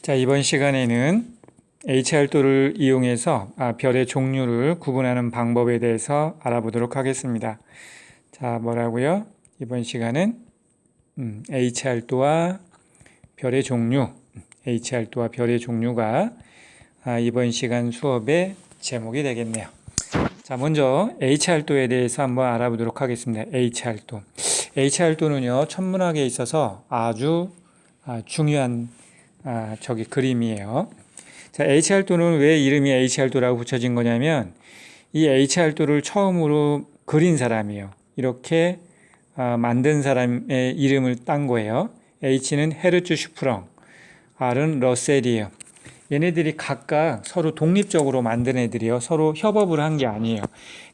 자, 이번 시간에는 HR도를 이용해서 별의 종류를 구분하는 방법에 대해서 알아보도록 하겠습니다. 자, 뭐라고요? 이번 시간은 HR도와 별의 종류, HR도와 별의 종류가 이번 시간 수업의 제목이 되겠네요. 자, 먼저 HR도에 대해서 한번 알아보도록 하겠습니다. HR도. HR도는요, 천문학에 있어서 아주 중요한 그림이에요. 자, HR도는 왜 이름이 HR도라고 붙여진 거냐면 이 HR도를 처음으로 그린 사람이에요. 이렇게 만든 사람의 이름을 딴 거예요. H는 헤르츠 슈프렁, R은 러셀이에요. 얘네들이 각각 서로 독립적으로 만든 애들이요. 서로 협업을 한 게 아니에요.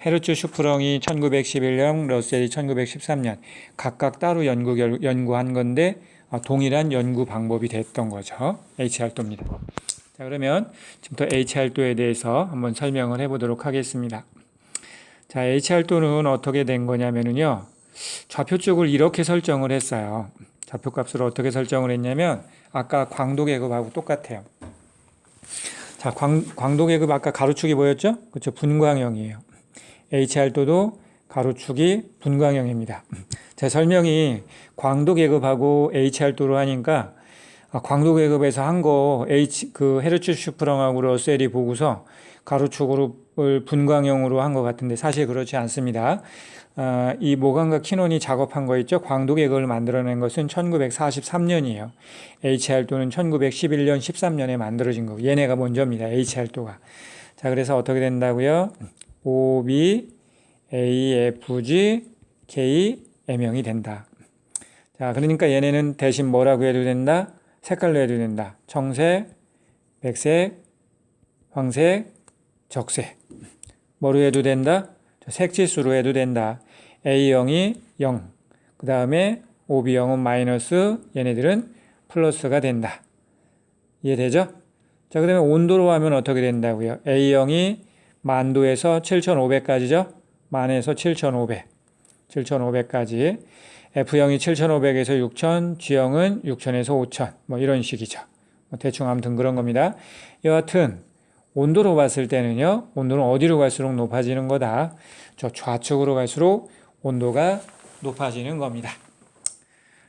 헤르츠 슈프렁이 1911년, 러셀이 1913년 각각 따로 연구한 건데 동일한 연구 방법이 됐던 거죠. HR도입니다. 자, 그러면 지금부터 HR도에 대해서 한번 설명을 해보도록 하겠습니다. 자, HR도는 어떻게 된 거냐면요. 좌표축을 이렇게 설정을 했어요. 좌표값을 어떻게 설정을 했냐면 아까 광도계급하고 똑같아요. 자, 광도계급 아까 가로축이 뭐였죠? 그렇죠. 분광형이에요. HR도도 가로축이 분광형입니다. 제 설명이 광도계급하고 HR도로 하니까 광도계급에서 한 거 헤르츠 슈프렁하고 러셀이 보고서 가로축으로 분광형으로 한 것 같은데 사실 그렇지 않습니다. 이 모간과 키논이 작업한 거 있죠? 광도계급을 만들어낸 것은 1943년이에요. HR도는 1911년, 13년에 만들어진 거고 얘네가 먼저입니다. HR도가. 자, 그래서 어떻게 된다고요? OB, AFG, K, M형이 된다. 자, 그러니까 얘네는 대신 뭐라고 해도 된다? 색깔로 해도 된다. 청색, 백색, 황색, 적색. 뭐로 해도 된다? 색지수로 해도 된다. A형이 0, 그 다음에 OB형은 마이너스, 얘네들은 플러스가 된다. 이해되죠? 자, 그 다음에 온도로 하면 어떻게 된다고요? A형이 만도에서 7500까지죠? 만에서 7500, 7500까지. F형이 7500에서 6000, G형은 6000에서 5000, 뭐 이런 식이죠. 대충 아무튼 그런 겁니다. 여하튼 온도로 봤을 때는요, 온도는 어디로 갈수록 높아지는 거다. 저 좌측으로 갈수록 온도가 높아지는 겁니다.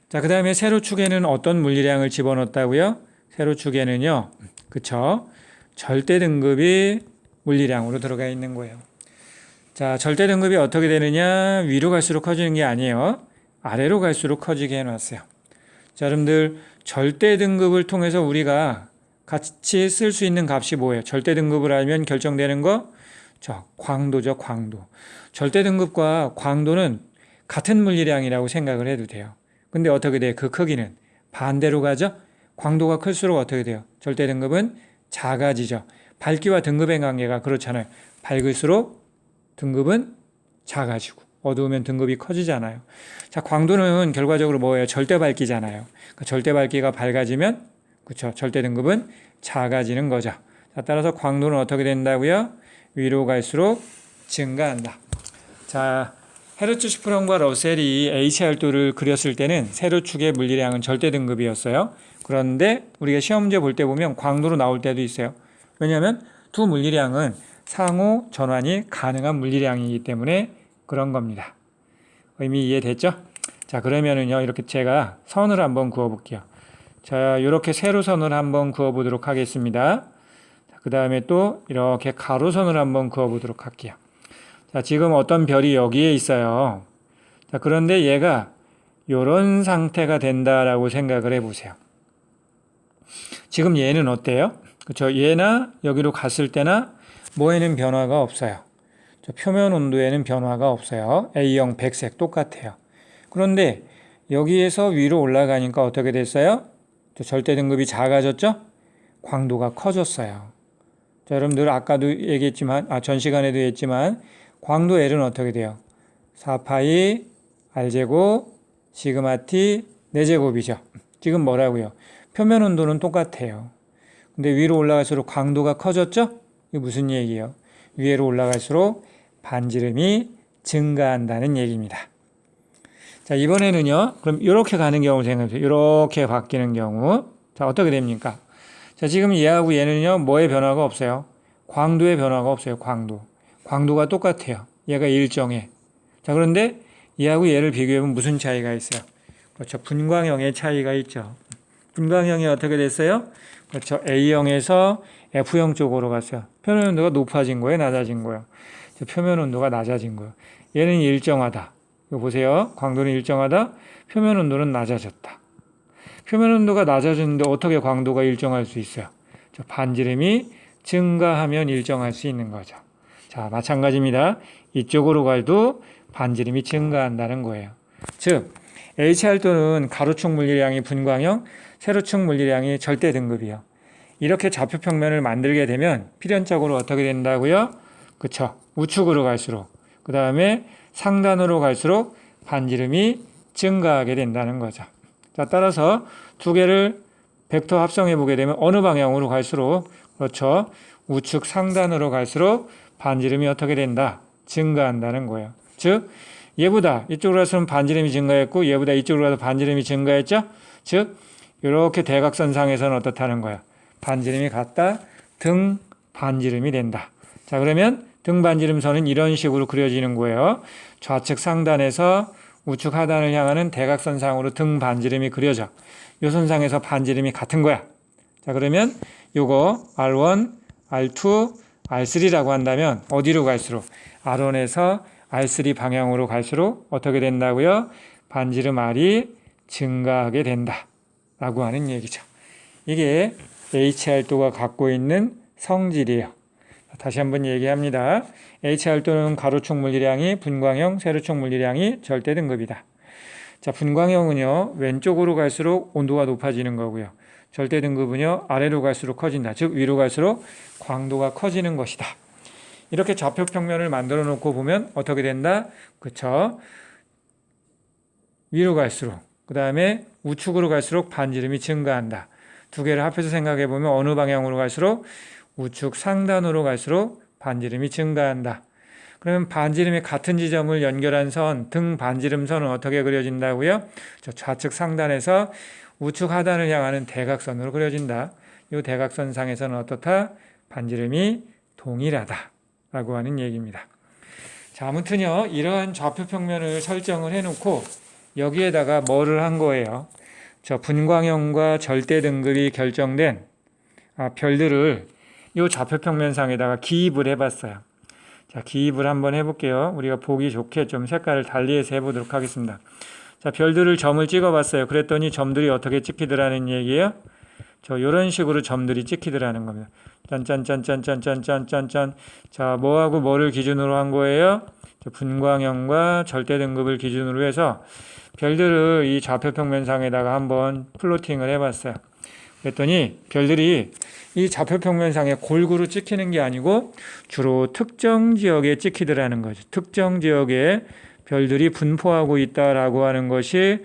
자, 그 다음에 세로축에는 어떤 물리량을 집어넣었다고요? 세로축에는요, 그쵸? 절대 등급이 물리량으로 들어가 있는 거예요. 자, 절대 등급이 어떻게 되느냐? 위로 갈수록 커지는 게 아니에요. 아래로 갈수록 커지게 해놨어요. 자, 여러분들 절대 등급을 통해서 우리가 같이 쓸 수 있는 값이 뭐예요? 절대 등급을 알면 결정되는 거? 광도죠, 광도. 절대 등급과 광도는 같은 물리량이라고 생각을 해도 돼요. 근데 어떻게 돼요? 그 크기는 반대로 가죠? 광도가 클수록 어떻게 돼요? 절대 등급은 작아지죠. 밝기와 등급의 관계가 그렇잖아요. 밝을수록 등급은 작아지고 어두우면 등급이 커지잖아요. 자, 광도는 결과적으로 뭐예요? 절대 밝기잖아요. 그러니까 절대 밝기가 밝아지면 그렇죠. 절대 등급은 작아지는 거죠. 자, 따라서 광도는 어떻게 된다고요? 위로 갈수록 증가한다. 자, 헤르츠 슈프렁과 러셀이 HR도를 그렸을 때는 세로축의 물리량은 절대 등급이었어요. 그런데 우리가 시험문제 볼 때 보면 광도로 나올 때도 있어요. 왜냐하면 두 물리량은 상호 전환이 가능한 물리량이기 때문에 그런 겁니다. 의미 이해됐죠? 자, 그러면은요, 이렇게 제가 선을 한번 그어 볼게요. 자, 이렇게 세로선을 한번 그어 보도록 하겠습니다. 그 다음에 또 이렇게 가로선을 한번 그어 보도록 할게요. 자, 지금 어떤 별이 여기에 있어요. 자, 그런데 얘가 이런 상태가 된다라고 생각을 해 보세요. 지금 얘는 어때요? 그렇죠? 얘나 여기로 갔을 때나 뭐에는 변화가 없어요. 표면 온도에는 변화가 없어요. A형 백색 똑같아요. 그런데 여기에서 위로 올라가니까 어떻게 됐어요? 절대 등급이 작아졌죠? 광도가 커졌어요. 자, 여러분들 아까도 얘기했지만, 전 시간에도 했지만 광도 L은 어떻게 돼요? 4파이 R제곱 시그마 T 4제곱이죠. 지금 뭐라고요? 표면 온도는 똑같아요. 근데 위로 올라갈수록 광도가 커졌죠? 이게 무슨 얘기예요? 위로 올라갈수록 반지름이 증가한다는 얘기입니다. 자, 이번에는요, 그럼 이렇게 가는 경우 생각해보세요. 이렇게 바뀌는 경우. 자, 어떻게 됩니까? 자, 지금 얘하고 얘는요, 뭐의 변화가 없어요? 광도의 변화가 없어요, 광도. 광도가 똑같아요. 얘가 일정해. 자, 그런데 얘하고 얘를 비교해보면 무슨 차이가 있어요? 그렇죠. 분광형의 차이가 있죠. 분광형이 어떻게 됐어요? 그렇죠. A형에서 F형 쪽으로 갔어요. 표면 온도가 높아진 거예요, 낮아진 거예요? 표면 온도가 낮아진 거예요. 얘는 일정하다. 이거 보세요. 광도는 일정하다. 표면 온도는 낮아졌다. 표면 온도가 낮아졌는데 어떻게 광도가 일정할 수 있어요? 반지름이 증가하면 일정할 수 있는 거죠. 자, 마찬가지입니다. 이쪽으로 가도 반지름이 증가한다는 거예요. 즉, HR도는 가로축 물리량이 분광형, 세로축 물리량이 절대 등급이요. 이렇게 좌표평면을 만들게 되면 필연적으로 어떻게 된다고요? 그쵸. 우측으로 갈수록, 그 다음에 상단으로 갈수록 반지름이 증가하게 된다는 거죠. 자, 따라서 두 개를 벡터 합성해 보게 되면 어느 방향으로 갈수록, 그렇죠. 우측 상단으로 갈수록 반지름이 어떻게 된다? 증가한다는 거예요. 즉, 얘보다 이쪽으로 가서는 반지름이 증가했고, 얘보다 이쪽으로 가서 반지름이 증가했죠? 즉, 이렇게 대각선상에서는 어떻다는 거야? 반지름이 같다. 등 반지름이 된다. 자, 그러면 등 반지름선은 이런 식으로 그려지는 거예요. 좌측 상단에서 우측 하단을 향하는 대각선상으로 등 반지름이 그려져. 이 선상에서 반지름이 같은 거야. 자, 그러면 요거 R1, R2, R3라고 한다면 어디로 갈수록? R1에서 R3 방향으로 갈수록 어떻게 된다고요? 반지름 R이 증가하게 된다. 라고 하는 얘기죠. 이게 HR도가 갖고 있는 성질이에요. 다시 한번 얘기합니다. HR도는 가로축 물리량이 분광형, 세로축 물리량이 절대 등급이다. 자, 분광형은요, 왼쪽으로 갈수록 온도가 높아지는 거고요. 절대 등급은요, 아래로 갈수록 커진다. 즉, 위로 갈수록 광도가 커지는 것이다. 이렇게 좌표 평면을 만들어 놓고 보면 어떻게 된다? 그쵸? 위로 갈수록, 그 다음에 우측으로 갈수록 반지름이 증가한다. 두 개를 합해서 생각해 보면 어느 방향으로 갈수록 우측 상단으로 갈수록 반지름이 증가한다. 그러면 반지름이 같은 지점을 연결한 선, 등 반지름선은 어떻게 그려진다고요? 저 좌측 상단에서 우측 하단을 향하는 대각선으로 그려진다. 이 대각선상에서는 어떻다? 반지름이 동일하다. 라고 하는 얘기입니다. 자, 아무튼요, 이러한 좌표 평면을 설정을 해놓고 여기에다가 뭐를 한 거예요? 저 분광형과 절대 등급이 결정된 별들을 이 좌표 평면상에다가 기입을 해봤어요. 자, 기입을 한번 해볼게요. 우리가 보기 좋게 좀 색깔을 달리해서 해보도록 하겠습니다. 자, 별들을 점을 찍어봤어요. 그랬더니 점들이 어떻게 찍히더라는 얘기예요? 요런 식으로 점들이 찍히더라는 겁니다. 짠짠짠짠짠짠짠짠. 자, 뭐하고 뭐를 기준으로 한 거예요? 분광형과 절대 등급을 기준으로 해서 별들을 이 좌표 평면상에다가 한번 플로팅을 해봤어요. 그랬더니 별들이 이 좌표 평면상에 골고루 찍히는 게 아니고 주로 특정 지역에 찍히더라는 거죠. 특정 지역에 별들이 분포하고 있다라고 하는 것이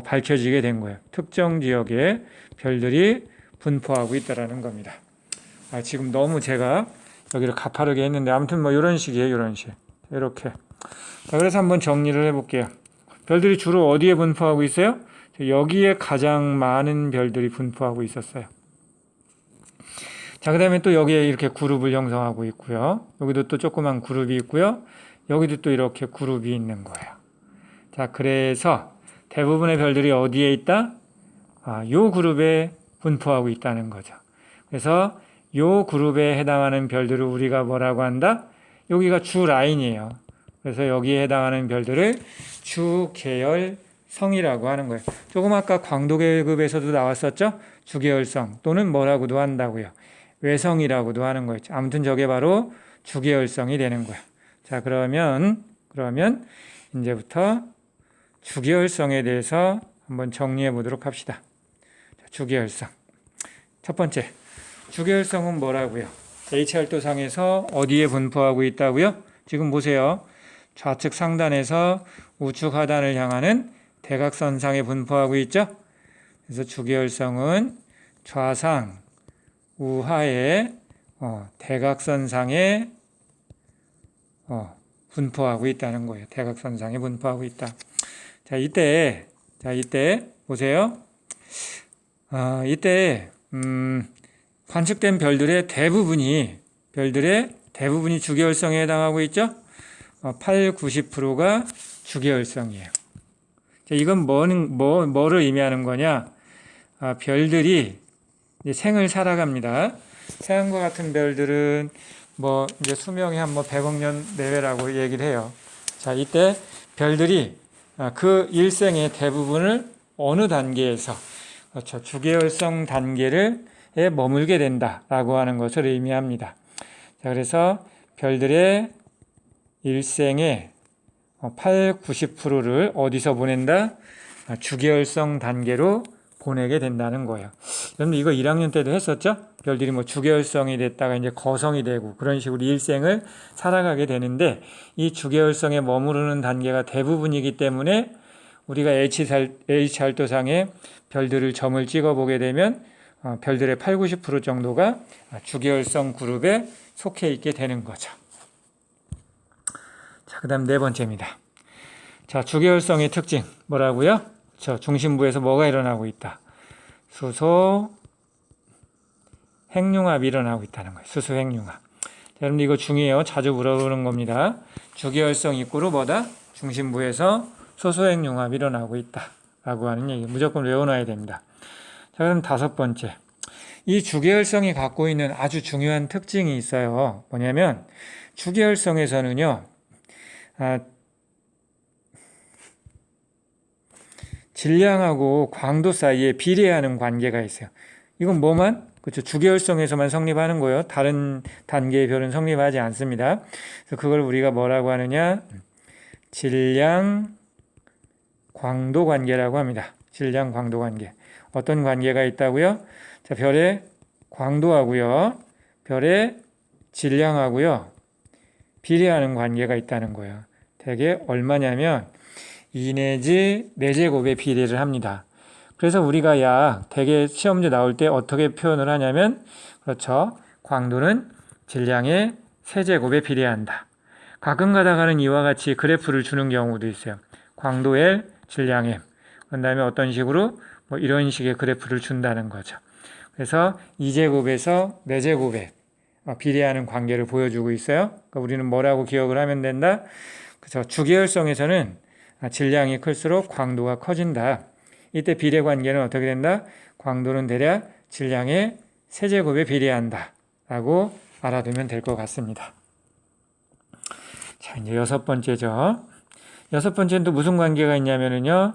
밝혀지게 된 거예요. 특정 지역에 별들이 분포하고 있다라는 겁니다. 지금 너무 제가 여기를 가파르게 했는데 아무튼 뭐 이런 식이에요. 이런 식. 이렇게. 자, 그래서 한번 정리를 해볼게요. 별들이 주로 어디에 분포하고 있어요? 여기에 가장 많은 별들이 분포하고 있었어요. 자, 그 다음에 또 여기에 이렇게 그룹을 형성하고 있고요. 여기도 또 조그만 그룹이 있고요. 여기도 또 이렇게 그룹이 있는 거예요. 자, 그래서 대부분의 별들이 어디에 있다? 요 그룹에 분포하고 있다는 거죠. 그래서 요 그룹에 해당하는 별들을 우리가 뭐라고 한다? 여기가 주 라인이에요. 그래서 여기에 해당하는 별들을 주 계열성이라고 하는 거예요. 조금 아까 광도계급에서도 나왔었죠? 주계열성 또는 뭐라고도 한다고요. 외성이라고도 하는 거였죠. 아무튼 저게 바로 주계열성이 되는 거예요. 자, 그러면 이제부터 주계열성에 대해서 한번 정리해 보도록 합시다. 자, 주계열성. 첫 번째, 주계열성은 뭐라고요? HR도상에서 어디에 분포하고 있다고요? 지금 보세요. 좌측 상단에서 우측 하단을 향하는 대각선상에 분포하고 있죠? 그래서 주계열성은 좌상, 우하의 대각선상에 분포하고 있다는 거예요. 대각선상에 분포하고 있다. 자, 이때 보세요. 이때 관측된 별들의 대부분이 주계열성에 해당하고 있죠. 8, 90%가 주계열성이에요. 자, 이건 뭐를 의미하는 거냐? 별들이 이제 생을 살아갑니다. 태양과 같은 별들은 이제 수명이 한 100억 년 내외라고 얘기를 해요. 자, 이때 별들이 그 일생의 대부분을 어느 단계에서, 그렇죠, 주계열성 단계에 머물게 된다라고 하는 것을 의미합니다. 자, 그래서 별들의 일생의 8, 90%를 어디서 보낸다? 주계열성 단계로 보내게 된다는 거예요. 여러분 이거 1학년 때도 했었죠? 별들이 주계열성이 됐다가 이제 거성이 되고 그런 식으로 일생을 살아가게 되는데 이 주계열성에 머무르는 단계가 대부분이기 때문에 우리가 H살도상에 별들을 점을 찍어보게 되면 별들의 8, 90% 정도가 주계열성 그룹에 속해 있게 되는 거죠. 자, 그 다음 네 번째입니다. 자, 주계열성의 특징 뭐라고요? 중심부에서 뭐가 일어나고 있다? 수소 핵융합이 일어나고 있다는 거예요. 수소 핵융합. 여러분 이거 중요해요. 자주 물어보는 겁니다. 주계열성 입구로 뭐다? 중심부에서 수소 핵융합이 일어나고 있다라고 하는 얘기. 무조건 외워놔야 됩니다. 자, 그럼 다섯 번째. 이 주계열성이 갖고 있는 아주 중요한 특징이 있어요. 뭐냐면 주계열성에서는요. 질량하고 광도 사이에 비례하는 관계가 있어요. 이건 그렇죠. 주계열성에서만 성립하는 거예요. 다른 단계의 별은 성립하지 않습니다. 그래서 그걸 우리가 뭐라고 하느냐? 질량 광도 관계라고 합니다. 질량 광도 관계. 어떤 관계가 있다고요? 자, 별의 광도하고요. 별의 질량하고요. 비례하는 관계가 있다는 거예요. 대개 얼마냐면 2 내지 4제곱에 비례를 합니다. 그래서 우리가 대개 시험지 나올 때 어떻게 표현을 하냐면 그렇죠. 광도는 질량의 세제곱에 비례한다. 가끔 가다가는 이와 같이 그래프를 주는 경우도 있어요. 광도 L, 질량 M. 그 다음에 어떤 식으로 이런 식의 그래프를 준다는 거죠. 그래서 2제곱에서 4제곱에 비례하는 관계를 보여주고 있어요. 그러니까 우리는 뭐라고 기억을 하면 된다? 그래서 주계열성에서는 질량이 클수록 광도가 커진다. 이때 비례 관계는 어떻게 된다? 광도는 대략 질량의 세제곱에 비례한다. 라고 알아두면 될 것 같습니다. 자, 이제 여섯 번째죠. 여섯 번째는 또 무슨 관계가 있냐면요.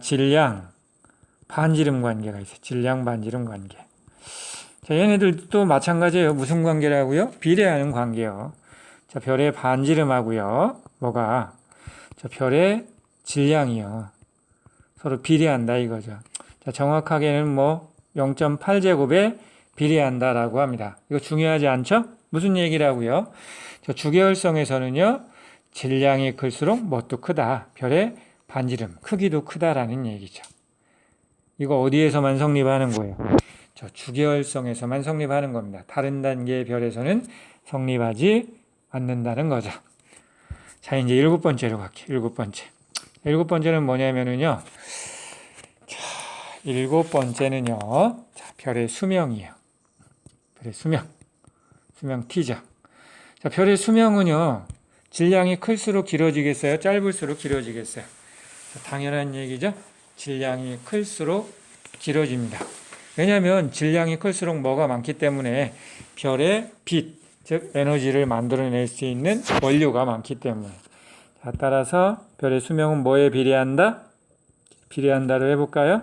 질량, 반지름 관계가 있어요. 질량, 반지름 관계. 자, 얘네들도 마찬가지예요. 무슨 관계라고요? 비례하는 관계요. 자, 별의 반지름하고요. 별의 질량이요. 서로 비례한다 이거죠. 자, 정확하게는 0.8제곱에 비례한다라고 합니다. 이거 중요하지 않죠? 무슨 얘기라고요? 저 주계열성에서는요. 질량이 클수록 뭣도 크다. 별의 반지름, 크기도 크다라는 얘기죠. 이거 어디에서만 성립하는 거예요? 저 주계열성에서만 성립하는 겁니다. 다른 단계의 별에서는 성립하지 않는다는 거죠. 자, 이제 일곱 번째로 갈게요. 일곱 번째는 뭐냐면요. 자, 일곱 번째는요. 자, 별의 수명이에요. 별의 수명 T죠. 자, 별의 수명은요. 질량이 클수록 길어지겠어요? 짧을수록 길어지겠어요? 자, 당연한 얘기죠. 질량이 클수록 길어집니다. 왜냐하면 질량이 클수록 뭐가 많기 때문에 별의 빛, 즉 에너지를 만들어낼 수 있는 원료가 많기 때문에. 자, 따라서 별의 수명은 뭐에 비례한다? 비례한다로 해볼까요?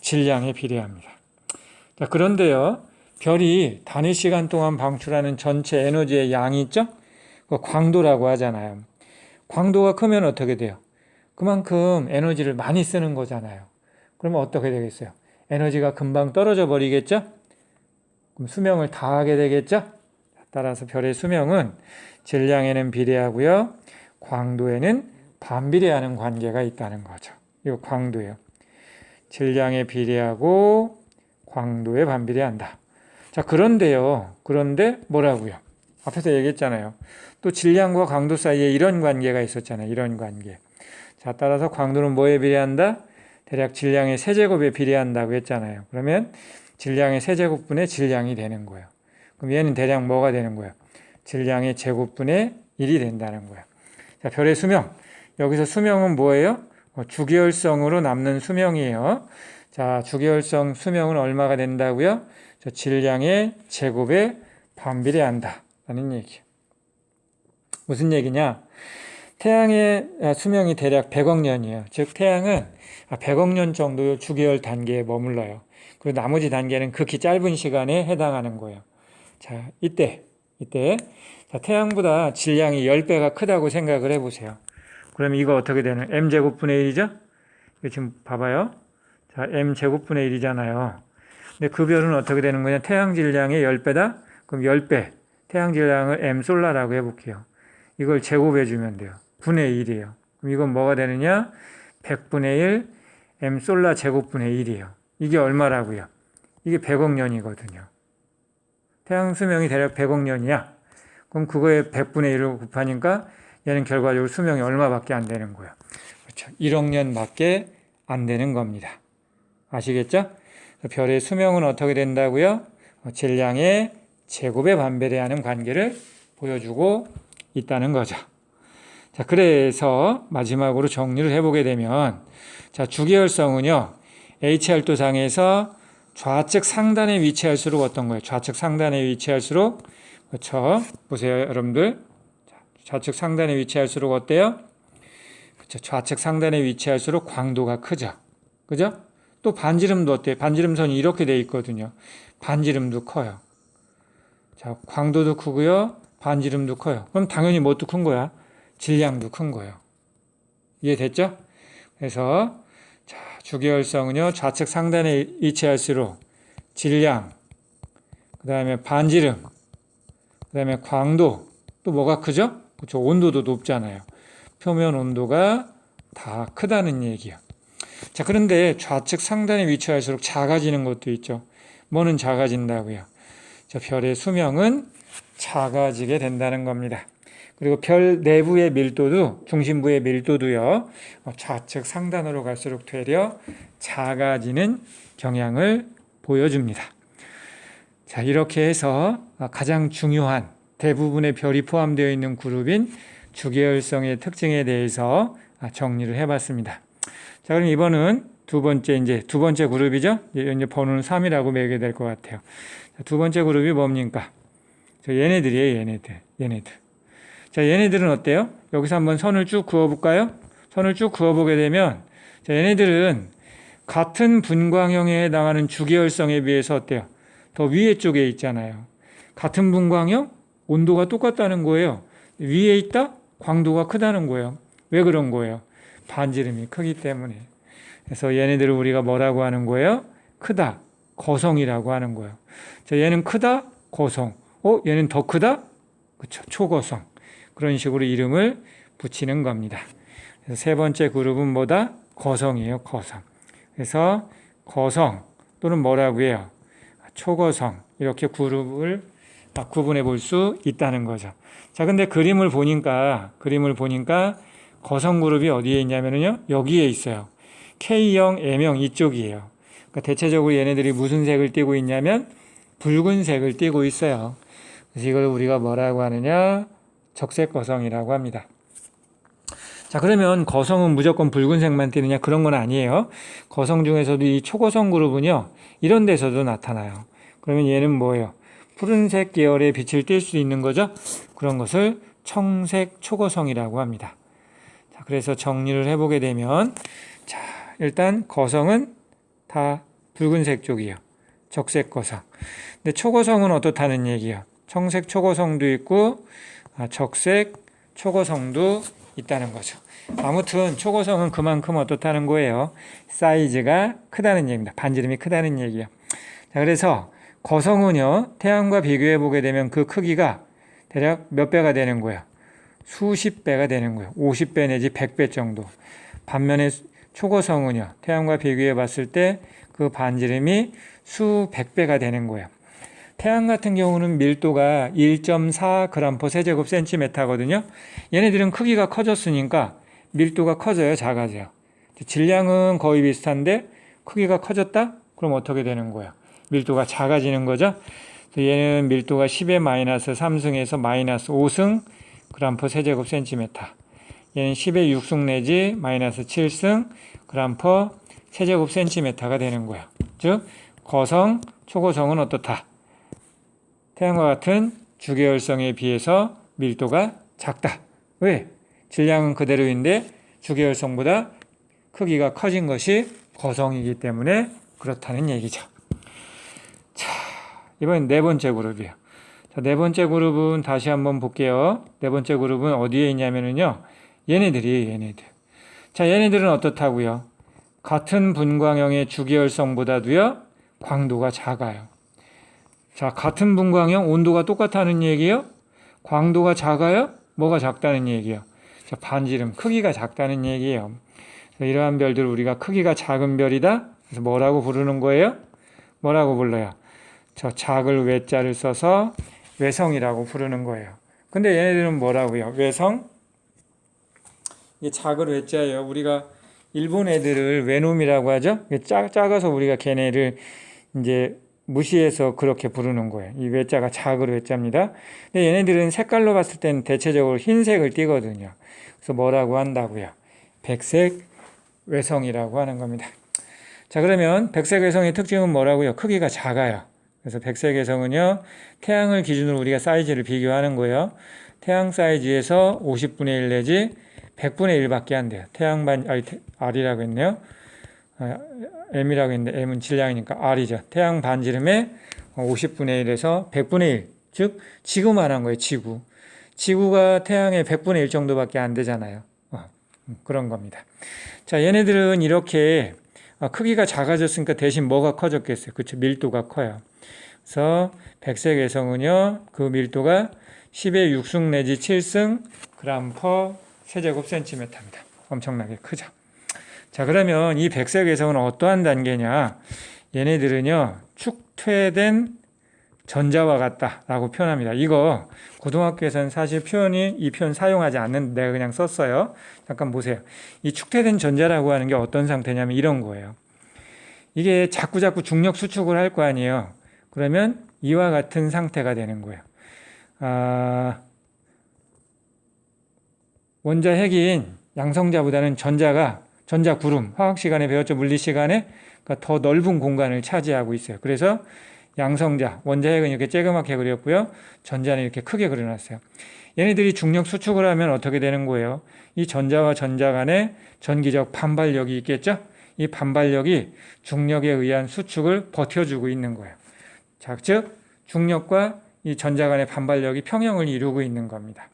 질량에 비례합니다. 자, 그런데요, 별이 단위 시간 동안 방출하는 전체 에너지의 양이 있죠? 그 광도라고 하잖아요. 광도가 크면 어떻게 돼요? 그만큼 에너지를 많이 쓰는 거잖아요. 그러면 어떻게 되겠어요? 에너지가 금방 떨어져 버리겠죠? 그럼 수명을 다하게 되겠죠? 따라서 별의 수명은 질량에는 비례하고요. 광도에는 반비례하는 관계가 있다는 거죠. 이거 광도예요. 질량에 비례하고 광도에 반비례한다. 자, 그런데 뭐라고요? 앞에서 얘기했잖아요. 또 질량과 광도 사이에 이런 관계가 있었잖아요. 이런 관계. 자, 따라서 광도는 뭐에 비례한다? 대략 질량의 세제곱에 비례한다고 했잖아요. 그러면 질량의 세제곱분의 질량이 되는 거예요. 그럼 얘는 대략 뭐가 되는 거예요? 질량의 제곱분의 1이 된다는 거예요. 자, 별의 수명. 여기서 수명은 뭐예요? 주기율성으로 남는 수명이에요. 자, 주기율성 수명은 얼마가 된다고요? 저 질량의 제곱에 반비례한다 라는 얘기예요. 무슨 얘기냐? 태양의 수명이 대략 100억 년이에요. 즉 태양은 100억 년 정도 주기율 단계에 머물러요. 그리고 나머지 단계는 극히 짧은 시간에 해당하는 거예요. 자, 이때 자, 태양보다 질량이 10배가 크다고 생각을 해보세요. 그러면 이거 어떻게 되는? m제곱분의 1이죠? 이거 지금 봐봐요. 자, m제곱분의 1이잖아요. 근데 그 별은 어떻게 되는 거냐? 태양 질량의 10배다? 그럼 10배. 태양 질량을 m솔라라고 해볼게요. 이걸 제곱해주면 돼요. 분의 1이에요. 그럼 이건 뭐가 되느냐? 100분의 1 m솔라 제곱분의 1이에요. 이게 얼마라고요? 이게 100억 년이거든요. 태양 수명이 대략 100억 년이야. 그럼 그거에 100분의 1을 곱하니까 얘는 결과적으로 수명이 얼마밖에 안 되는 거예요. 그렇죠. 1억 년밖에 안 되는 겁니다. 아시겠죠? 별의 수명은 어떻게 된다고요? 질량의 제곱에 반비례하는 관계를 보여주고 있다는 거죠. 자, 그래서 마지막으로 정리를 해보게 되면, 자, 주기율성은요, H열도상에서 좌측 상단에 위치할수록 어떤 거예요? 좌측 상단에 위치할수록, 그렇죠? 보세요, 여러분들. 좌측 상단에 위치할수록 어때요? 그렇죠? 좌측 상단에 위치할수록 광도가 크죠. 그죠? 또 반지름도 어때요? 반지름선이 이렇게 돼 있거든요. 반지름도 커요. 자, 광도도 크고요. 반지름도 커요. 그럼 당연히 뭣도 큰 거야? 질량도 큰 거예요. 이해됐죠? 그래서 자, 주기율성은요, 좌측 상단에 위치할수록 질량, 그 다음에 반지름, 그 다음에 광도, 또 뭐가 크죠? 그렇죠. 온도도 높잖아요. 표면 온도가 다 크다는 얘기예요. 자, 그런데 좌측 상단에 위치할수록 작아지는 것도 있죠. 뭐는 작아진다고요? 자, 별의 수명은 작아지게 된다는 겁니다. 그리고 별 내부의 밀도도, 중심부의 밀도도요, 좌측 상단으로 갈수록 되려 작아지는 경향을 보여줍니다. 자, 이렇게 해서 가장 중요한 대부분의 별이 포함되어 있는 그룹인 주기율성의 특징에 대해서 정리를 해봤습니다. 자, 그럼 이번은 두 번째 그룹이죠. 이제 번호는 3이라고 매게 될 것 같아요. 자, 두 번째 그룹이 뭡니까? 얘네들이에요, 얘네들. 자, 얘네들은 어때요? 여기서 한번 선을 쭉 그어볼까요? 선을 쭉 그어보게 되면, 자, 얘네들은 같은 분광형에 해당하는 주기율성에 비해서 어때요? 더 위에 쪽에 있잖아요. 같은 분광형? 온도가 똑같다는 거예요. 위에 있다? 광도가 크다는 거예요. 왜 그런 거예요? 반지름이 크기 때문에. 그래서 얘네들을 우리가 뭐라고 하는 거예요? 크다, 거성이라고 하는 거예요. 자, 얘는 크다, 거성. 얘는 더 크다? 그렇죠, 초거성. 그런 식으로 이름을 붙이는 겁니다. 그래서 세 번째 그룹은 뭐다? 거성이에요, 거성. 그래서 거성 또는 뭐라고 해요? 초거성. 이렇게 그룹을 구분해 볼 수 있다는 거죠. 자, 근데 그림을 보니까 거성 그룹이 어디에 있냐면요, 여기에 있어요. K형, M형 이쪽이에요. 그러니까 대체적으로 얘네들이 무슨 색을 띠고 있냐면 붉은색을 띠고 있어요. 그래서 이걸 우리가 뭐라고 하느냐? 적색 거성이라고 합니다. 자, 그러면 거성은 무조건 붉은색만 띠느냐? 그런 건 아니에요. 거성 중에서도 이 초거성 그룹은요, 이런 데서도 나타나요. 그러면 얘는 뭐예요? 푸른색 계열의 빛을 띌 수 있는 거죠. 그런 것을 청색 초거성이라고 합니다. 자, 그래서 정리를 해보게 되면, 자, 일단 거성은 다 붉은색 쪽이에요. 적색 거성. 근데 초거성은 어떻다는 얘기예요? 청색 초거성도 있고 적색 초거성도 있다는 거죠. 아무튼 초거성은 그만큼 어떻다는 거예요? 사이즈가 크다는 얘기입니다. 반지름이 크다는 얘기예요. 자, 그래서 거성은요, 태양과 비교해 보게 되면 그 크기가 대략 몇 배가 되는 거예요? 수십 배가 되는 거예요. 50배 내지 100배 정도. 반면에 초거성은요, 태양과 비교해 봤을 때 그 반지름이 수백 배가 되는 거예요. 태양 같은 경우는 밀도가 1.4g/s 세제곱 센티미터거든요. 얘네들은 크기가 커졌으니까 밀도가 커져요, 작아져요? 질량은 거의 비슷한데 크기가 커졌다? 그럼 어떻게 되는 거야? 밀도가 작아지는 거죠. 얘는 밀도가 10의 마이너스 3승에서 마이너스 5승 그램/세제곱센티미터. 얘는 10의 6승 내지 마이너스 7승 그램/세제곱센티미터가 되는 거야. 즉 거성, 초고성은 어떻다? 태양과 같은 주계열성에 비해서 밀도가 작다. 왜? 질량은 그대로인데 주계열성보다 크기가 커진 것이 거성이기 때문에 그렇다는 얘기죠. 자, 이번엔 네 번째 그룹이에요. 자, 네 번째 그룹은 다시 한번 볼게요. 네 번째 그룹은 어디에 있냐면요. 얘네들. 자, 얘네들은 어떻다고요? 같은 분광형의 주계열성보다도요, 광도가 작아요. 자, 같은 분광형 온도가 똑같다는 얘기예요? 광도가 작아요? 뭐가 작다는 얘기예요? 자, 반지름 크기가 작다는 얘기예요. 이러한 별들을 우리가 크기가 작은 별이다. 그래서 뭐라고 부르는 거예요? 뭐라고 불러요? 저 작을 외자를 써서 외성이라고 부르는 거예요. 근데 얘네들은 뭐라고요? 외성? 이게 작을 외자예요. 우리가 일본 애들을 외놈이라고 하죠. 작아서 우리가 걔네를 이제 무시해서 그렇게 부르는 거예요. 이 외자가 작을 외자입니다. 근데 얘네들은 색깔로 봤을 때는 대체적으로 흰색을 띠거든요. 그래서 뭐라고 한다고요? 백색 외성이라고 하는 겁니다. 자, 그러면 백색 외성의 특징은 뭐라고요? 크기가 작아요. 그래서 백색 외성은요, 태양을 기준으로 우리가 사이즈를 비교하는 거예요. 태양 사이즈에서 50분의 1 내지 100분의 1밖에 안 돼요. R이라고 했네요. M이라고 했는데 M은 질량이니까 R이죠. 태양 반지름의 50분의 1에서 100분의 1, 즉 지구만한 거예요. 지구가 태양의 100분의 1 정도밖에 안 되잖아요. 그런 겁니다. 자, 얘네들은 이렇게 크기가 작아졌으니까 대신 뭐가 커졌겠어요? 그렇죠. 밀도가 커요. 그래서 백색 외성은요, 그 밀도가 10의 6승 내지 7승 그램/세제곱센티미터입니다. 엄청나게 크죠. 자, 그러면 이 백색 외성은 어떠한 단계냐? 얘네들은요, 축퇴된 전자와 같다라고 표현합니다. 이거 고등학교에서는 사실 이 표현 사용하지 않는데 내가 그냥 썼어요. 잠깐 보세요. 이 축퇴된 전자라고 하는 게 어떤 상태냐면 이런 거예요. 이게 자꾸 중력 수축을 할 거 아니에요. 그러면 이와 같은 상태가 되는 거예요. 원자 핵인 양성자보다는 전자 구름, 화학 시간에 배웠죠. 물리 시간에 그러니까 더 넓은 공간을 차지하고 있어요. 그래서 양성자, 원자 핵은 이렇게 쬐그맣게 그렸고요. 전자는 이렇게 크게 그려놨어요. 얘네들이 중력 수축을 하면 어떻게 되는 거예요? 이 전자와 전자 간에 전기적 반발력이 있겠죠? 이 반발력이 중력에 의한 수축을 버텨주고 있는 거예요. 자, 즉 중력과 이 전자 간의 반발력이 평형을 이루고 있는 겁니다.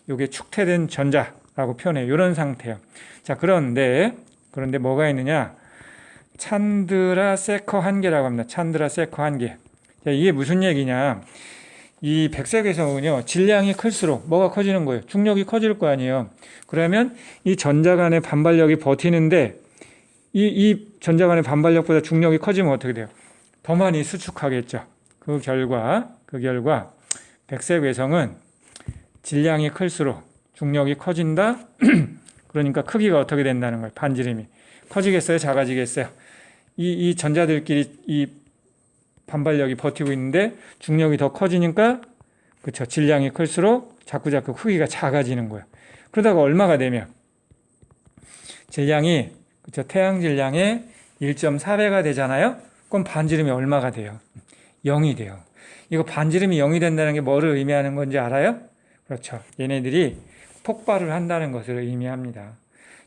이게 축퇴된 전자라고 표현해요. 이런 상태예요. 자, 그런데 뭐가 있느냐? 찬드라세커 한계라고 합니다. 찬드라세커 한계. 자, 이게 무슨 얘기냐? 이 백색 외성은요, 질량이 클수록 뭐가 커지는 거예요? 중력이 커질 거 아니에요. 그러면 이 전자 간의 반발력이 버티는데 이 전자 간의 반발력보다 중력이 커지면 어떻게 돼요? 더 많이 수축하겠죠. 그 결과 백색 외성은 질량이 클수록 중력이 커진다. 그러니까 크기가 어떻게 된다는 거예요? 반지름이 커지겠어요? 작아지겠어요? 이 전자들끼리 이 반발력이 버티고 있는데 중력이 더 커지니까 그렇죠. 질량이 클수록 자꾸 크기가 작아지는 거예요. 그러다가 얼마가 되면 질량이 그렇죠. 태양 질량의 1.4배가 되잖아요. 그럼 반지름이 얼마가 돼요? 0이 돼요. 이거 반지름이 0이 된다는 게 뭐를 의미하는 건지 알아요? 그렇죠. 얘네들이 폭발을 한다는 것을 의미합니다.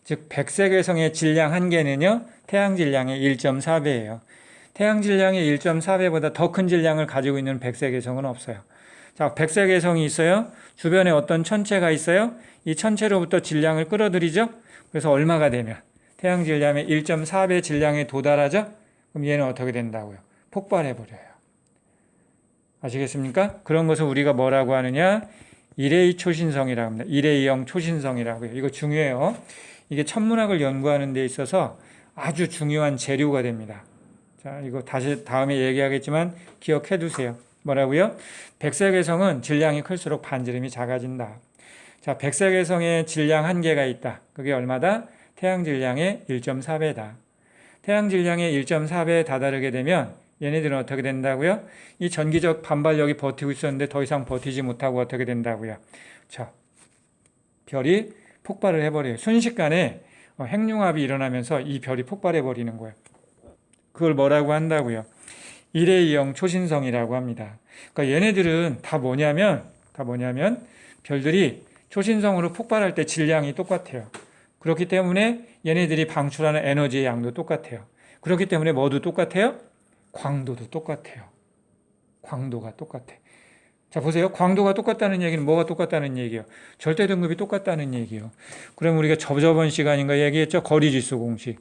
즉 백색 외성의 질량 한계는요, 태양 질량의 1.4배예요. 태양 질량의 1.4배보다 더 큰 질량을 가지고 있는 백색 외성은 없어요. 자, 백색 외성이 있어요. 주변에 어떤 천체가 있어요. 이 천체로부터 질량을 끌어들이죠. 그래서 얼마가 되면 태양 질량의 1.4배 질량에 도달하죠. 그럼 얘는 어떻게 된다고요? 폭발해버려요. 아시겠습니까? 그런 것을 우리가 뭐라고 하느냐? 일회의 초신성이라고 합니다. 일회이형 초신성이라고 해요. 이거 중요해요. 이게 천문학을 연구하는 데 있어서 아주 중요한 재료가 됩니다. 자, 이거 다시 다음에 얘기하겠지만 기억해 두세요. 뭐라고요? 백색 외성은 질량이 클수록 반지름이 작아진다. 자, 백색 외성의 질량 한계가 있다. 그게 얼마다? 태양 질량의 1.4배다. 태양 질량의 1.4배에 다다르게 되면 얘네들은 어떻게 된다고요? 이 전기적 반발력이 버티고 있었는데 더 이상 버티지 못하고 어떻게 된다고요? 자, 별이 폭발을 해버려요. 순식간에 핵융합이 일어나면서 이 별이 폭발해버리는 거예요. 그걸 뭐라고 한다고요? 일회이형 초신성이라고 합니다. 그러니까 얘네들은 다 뭐냐면 별들이 초신성으로 폭발할 때 질량이 똑같아요. 그렇기 때문에 얘네들이 방출하는 에너지의 양도 똑같아요. 그렇기 때문에 뭐도 똑같아요? 광도도 똑같아요. 광도가 똑같아. 자, 보세요. 광도가 똑같다는 얘기는 뭐가 똑같다는 얘기예요? 절대 등급이 똑같다는 얘기예요. 그럼 우리가 저번 시간인가 얘기했죠? 거리지수 공식.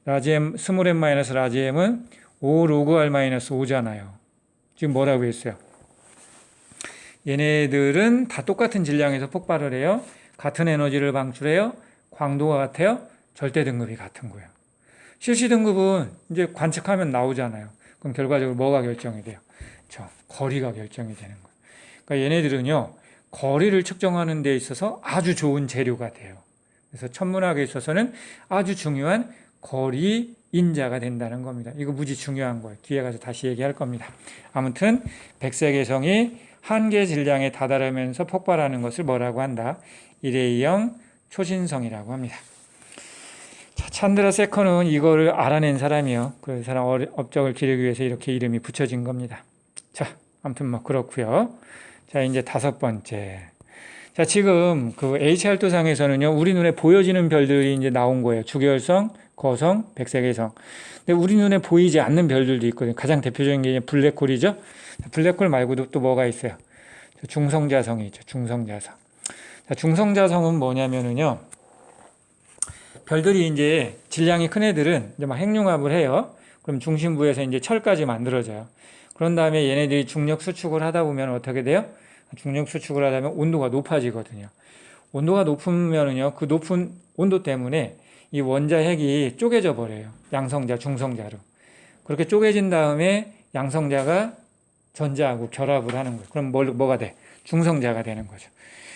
라지 m, 스몰 m 마이너스 라지 m은 5 로그 r 마이너스 5잖아요. 지금 뭐라고 했어요? 얘네들은 다 똑같은 질량에서 폭발을 해요. 같은 에너지를 방출해요. 광도가 같아요. 절대 등급이 같은 거예요. 실시 등급은 이제 관측하면 나오잖아요. 그럼 결과적으로 뭐가 결정이 돼요? 거리가 결정이 되는 거예요. 그러니까 얘네들은요, 거리를 측정하는 데 있어서 아주 좋은 재료가 돼요. 그래서 천문학에 있어서는 아주 중요한 거리 인자가 된다는 겁니다. 이거 무지 중요한 거예요. 뒤에 가서 다시 얘기할 겁니다. 아무튼 백색외성이 한계 질량에 다다르면서 폭발하는 것을 뭐라고 한다? 일회이형 초신성이라고 합니다. 자, 찬드라 세컨은 이거를 알아낸 사람이요. 그 사람 업적을 기르기 위해서 이렇게 이름이 붙여진 겁니다. 자, 아무튼 뭐 그렇고요. 자, 이제 5번째. 자, 지금 그 HR도상에서는요, 우리 눈에 보여지는 별들이 이제 나온 거예요. 주계열성, 거성, 백색외성. 근데 우리 눈에 보이지 않는 별들도 있거든요. 가장 대표적인 게 블랙홀이죠. 블랙홀 말고도 또 뭐가 있어요? 중성자성이 있죠. 중성자성. 자, 중성자성은 뭐냐면은요, 별들이 이제 질량이 큰 애들은 이제 막 핵융합을 해요. 그럼 중심부에서 이제 철까지 만들어져요. 그런 다음에 얘네들이 중력 수축을 하다 보면 어떻게 돼요? 중력 수축을 하다 보면 온도가 높아지거든요. 온도가 높으면은요, 그 높은 온도 때문에 이 원자 핵이 쪼개져 버려요. 양성자, 중성자로. 그렇게 쪼개진 다음에 양성자가 전자하고 결합을 하는 거예요. 그럼 뭐가 돼? 중성자가 되는 거죠.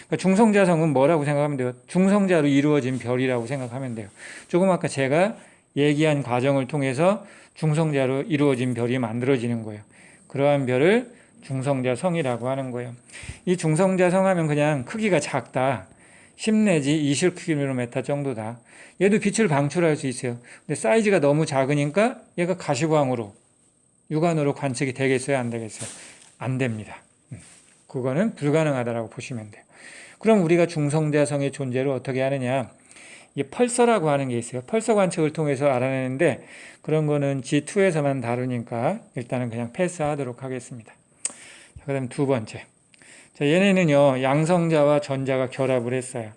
그러니까 중성자성은 뭐라고 생각하면 돼요? 중성자로 이루어진 별이라고 생각하면 돼요. 조금 아까 제가 얘기한 과정을 통해서 중성자로 이루어진 별이 만들어지는 거예요. 그러한 별을 중성자성이라고 하는 거예요. 이 중성자성 하면 그냥 크기가 작다. 10 내지 20km 정도다. 얘도 빛을 방출할 수 있어요. 근데 사이즈가 너무 작으니까 얘가 가시광으로, 육안으로 관측이 되겠어요? 안 되겠어요? 안 됩니다. 그거는 불가능하다라고 보시면 돼요. 그럼 우리가 중성자성의 존재를 어떻게 하느냐? 이게 펄서라고 하는 게 있어요. 펄서 관측을 통해서 알아내는데 그런 거는 G2에서만 다루니까 일단은 그냥 패스하도록 하겠습니다. 자, 그다음 2번째. 자, 얘네는요, 양성자와 전자가 결합을 했어요.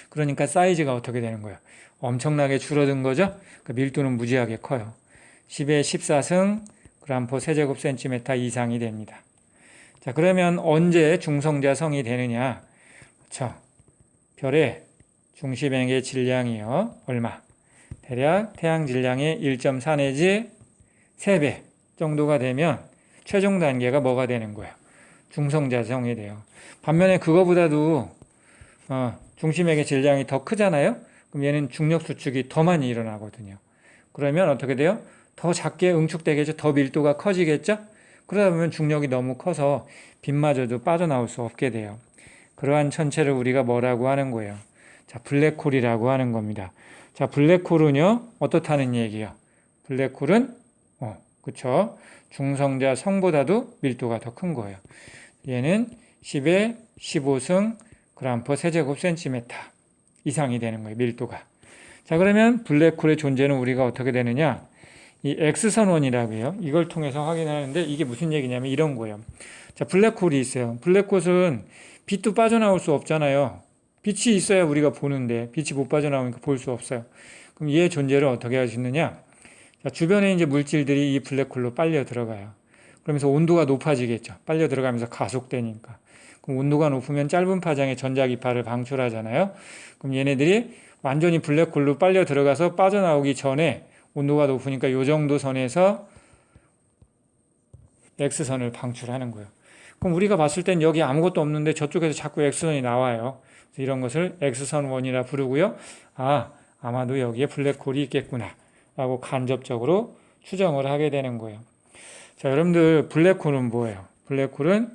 그러니까 사이즈가 어떻게 되는 거예요? 엄청나게 줄어든 거죠? 그 밀도는 무지하게 커요. 10의 14승 그램포 세제곱센티미터 이상이 됩니다. 자, 그러면 언제 중성자성이 되느냐? 그렇죠. 별의 중심행의 질량이요. 얼마? 대략 태양 질량의 1.4 내지 3배 정도가 되면 최종 단계가 뭐가 되는 거예요? 중성자성이 돼요. 반면에 그거보다도 중심액의 질량이 더 크잖아요. 그럼 얘는 중력 수축이 더 많이 일어나거든요. 그러면 어떻게 돼요? 더 작게 응축되겠죠. 더 밀도가 커지겠죠. 그러다 보면 중력이 너무 커서 빛마저도 빠져나올 수 없게 돼요. 그러한 천체를 우리가 뭐라고 하는 거예요? 자, 블랙홀이라고 하는 겁니다. 자, 블랙홀은요, 어떻다는 얘기예요? 블랙홀은 그쵸? 중성자 성보다도 밀도가 더 큰 거예요. 얘는 10의 15승 그램/세제곱 센티미터 이상이 되는 거예요, 밀도가. 자, 그러면 블랙홀의 존재는 우리가 어떻게 되느냐? 이 X선원이라고 해요. 이걸 통해서 확인하는데 이게 무슨 얘기냐면 이런 거예요. 자, 블랙홀이 있어요. 블랙홀은 빛도 빠져나올 수 없잖아요. 빛이 있어야 우리가 보는데 빛이 못 빠져나오니까 볼 수 없어요. 그럼 얘의 존재를 어떻게 할 수 있느냐? 자, 주변에 이제 물질들이 이 블랙홀로 빨려 들어가요. 그러면서 온도가 높아지겠죠. 빨려 들어가면서 가속되니까. 그럼 온도가 높으면 짧은 파장의 전자기파를 방출하잖아요. 그럼 얘네들이 완전히 블랙홀로 빨려 들어가서 빠져나오기 전에 온도가 높으니까 이 정도 선에서 X선을 방출하는 거예요. 그럼 우리가 봤을 땐 여기 아무것도 없는데 저쪽에서 자꾸 X선이 나와요. 이런 것을 X선 원이라 부르고요. 아마도 여기에 블랙홀이 있겠구나 라고 간접적으로 추정을 하게 되는 거예요. 자, 여러분들 블랙홀은 뭐예요? 블랙홀은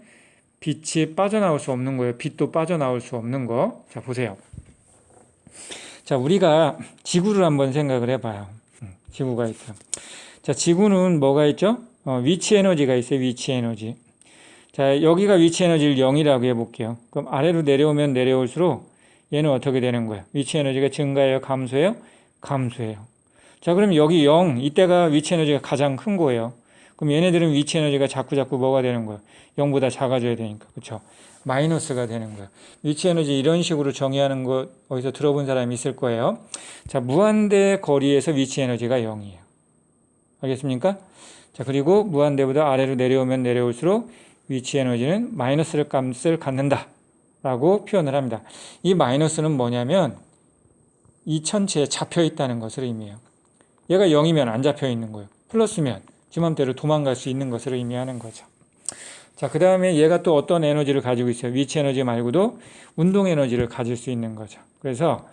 빛이 빠져나올 수 없는 거예요. 빛도 빠져나올 수 없는 거. 자, 보세요. 자, 우리가 지구를 한번 생각을 해봐요. 지구가 있어요. 자, 지구는 뭐가 있죠? 위치 에너지가 있어요. 위치 에너지. 자, 여기가 위치 에너지를 0이라고 해볼게요. 그럼 아래로 내려오면 내려올수록 얘는 어떻게 되는 거예요? 위치 에너지가 증가해요? 감소해요? 감소해요. 자, 그럼 여기 0, 이때가 위치 에너지가 가장 큰 거예요. 그럼 얘네들은 위치 에너지가 자꾸 뭐가 되는 거예요? 0보다 작아져야 되니까. 그렇죠? 마이너스가 되는 거예요. 위치 에너지 이런 식으로 정의하는 거 어디서 들어본 사람이 있을 거예요. 자, 무한대 거리에서 위치 에너지가 0이에요. 알겠습니까? 자, 그리고 무한대보다 아래로 내려오면 내려올수록 위치 에너지는 마이너스를 값을 갖는다 라고 표현을 합니다. 이 마이너스는 뭐냐면 이 천체에 잡혀 있다는 것을 의미해요. 얘가 0이면 안 잡혀 있는 거예요. 플러스면 지 맘대로 도망갈 수 있는 것을 의미하는 거죠. 자, 그 다음에 얘가 또 어떤 에너지를 가지고 있어요? 위치 에너지 말고도 운동 에너지를 가질 수 있는 거죠. 그래서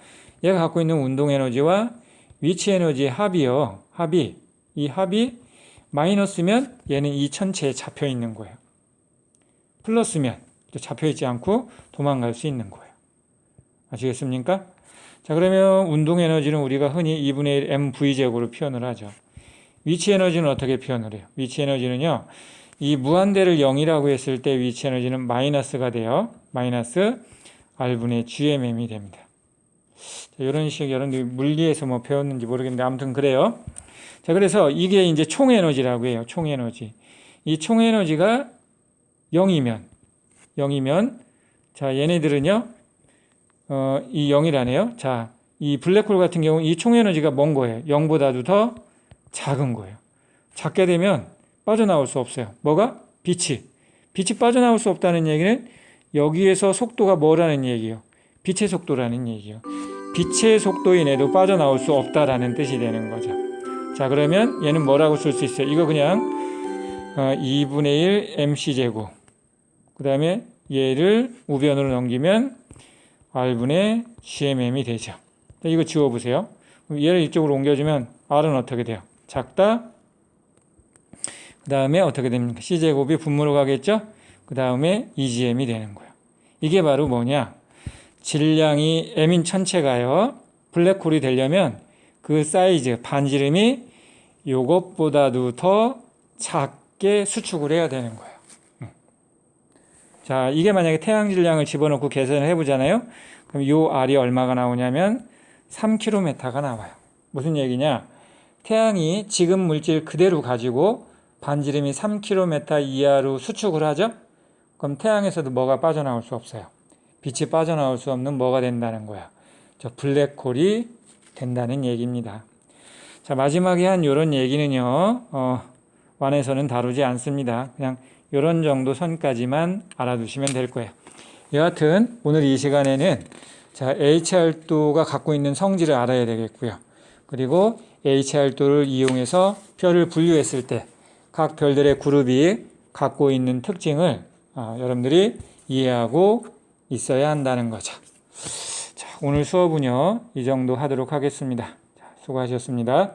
얘가 갖고 있는 운동 에너지와 위치 에너지의 합이요. 이 합이 마이너스면 얘는 이 천체에 잡혀 있는 거예요. 플러스면 잡혀 있지 않고 도망갈 수 있는 거예요. 아시겠습니까? 자, 그러면 운동 에너지는 우리가 흔히 2분의 1 mv제곱으로 표현을 하죠. 위치 에너지는 어떻게 표현을 해요? 위치 에너지는요. 이 무한대를 0이라고 했을 때 위치 에너지는 마이너스가 돼요. 마이너스 R분의 GMM이 됩니다. 자, 이런 식 여러분들 물리에서 뭐 배웠는지 모르겠는데 아무튼 그래요. 자, 그래서 이게 이제 총 에너지라고 해요. 총 에너지. 이 총 에너지가 0이면 자, 얘네들은요. 이 0이라네요. 자, 이 블랙홀 같은 경우는 이 총 에너지가 뭔 거예요? 0보다도 더 작은 거예요. 작게 되면 빠져나올 수 없어요. 뭐가? 빛이 빠져나올 수 없다는 얘기는 여기에서 속도가 뭐라는 얘기예요? 빛의 속도라는 얘기예요. 빛의 속도인 애도 빠져나올 수 없다라는 뜻이 되는 거죠. 자, 그러면 얘는 뭐라고 쓸 수 있어요? 이거 그냥 2분의 1 mc제곱 그 다음에 얘를 우변으로 넘기면 R분의 GMM이 되죠. 이거 지워보세요. 얘를 이쪽으로 옮겨주면 R은 어떻게 돼요? 작다. 그 다음에 어떻게 됩니까? C제곱이 분모로 가겠죠? 그 다음에 EGM이 되는 거예요. 이게 바로 뭐냐? 질량이 M인 천체가요. 블랙홀이 되려면 그 사이즈, 반지름이 이것보다도 더 작게 수축을 해야 되는 거예요. 자, 이게 만약에 태양 질량을 집어넣고 계산을 해보잖아요. 그럼 이 R이 얼마가 나오냐면 3km가 나와요. 무슨 얘기냐? 태양이 지금 물질 그대로 가지고 반지름이 3km 이하로 수축을 하죠? 그럼 태양에서도 뭐가 빠져나올 수 없어요. 빛이 빠져나올 수 없는 뭐가 된다는 거야. 저 블랙홀이 된다는 얘기입니다. 자, 마지막에 한 이런 얘기는요. 완에서는 다루지 않습니다. 그냥 이런 정도 선까지만 알아두시면 될 거예요. 여하튼 오늘 이 시간에는 자, HR도가 갖고 있는 성질을 알아야 되겠고요. 그리고 HR도를 이용해서 별을 분류했을 때 각 별들의 그룹이 갖고 있는 특징을 여러분들이 이해하고 있어야 한다는 거죠. 자, 오늘 수업은요, 이 정도 하도록 하겠습니다. 자, 수고하셨습니다.